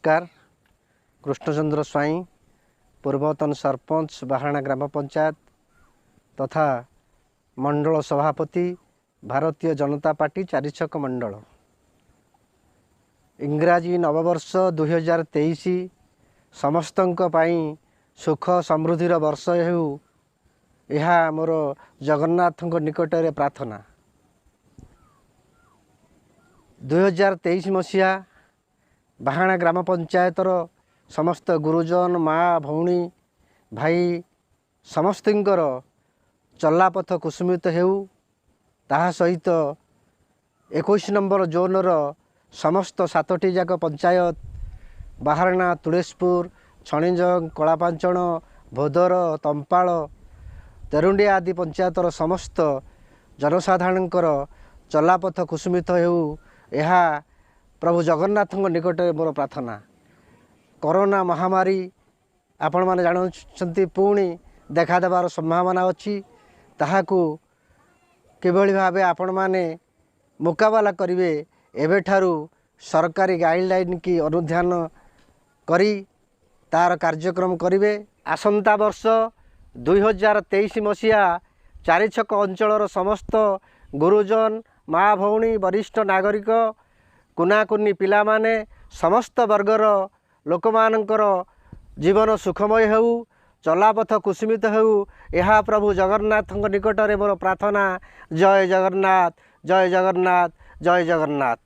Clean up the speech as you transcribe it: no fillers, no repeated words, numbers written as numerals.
नमस्कार। कृष्णचंद्र स्वाई, पूर्वतन सरपंच बाहाणा ग्राम पंचायत तथा मंडल सभापति, भारतीय जनता पार्टी चारिछक मंडल। इंग्राजी नववर्ष 2023 समस्तंक पाई सुख समृद्धिर वर्ष हेउ, यह मोर जगन्नाथ निकटरे प्रार्थना। 2023 मसीहा बाहाणा ग्राम पंचायतर समस्त गुरुजन, माँ, भौणी, भाई समस्तिंकर चलापथ कुसुमित हेउ। ताहा सहित 21 नंबर जोनर समस्त 7टी जाक पंचायत बाहारणा, तुळेशपुर, छणिजंग, कलापांचण, भोदर, तंपाल, तेरुंडिया आदि पंचायतर समस्त जनसाधारणकर चलापथ कुसुमित हेउ, यह प्रभु जगन्नाथ निकट मोर प्रार्थना। कोरोना महामारी आपण माने जानछंती पुणी देखा देवार संभावना अच्छी, ताहाकू किभली भाबे आपण माने मुकाबला करिवे एबेठारु सरकारी गाइडलाइन की अनुध्यान करी तार कार्यक्रम करिवे। आसंता वर्ष 2023 मसीहा चारिछक अंचलर समस्त गुरुजन, माँ, भौणी, वरिष्ठ नागरिक, कुनाकुनी पिला माने समस्त वर्गर लोक मानकर जीवन सुखमय हेउ, चलापथ कुसुमित हेउ, यह प्रभु जगन्नाथ निकटरे मोर प्रार्थना। जय जगन्नाथ, जय जगन्नाथ, जय जगन्नाथ।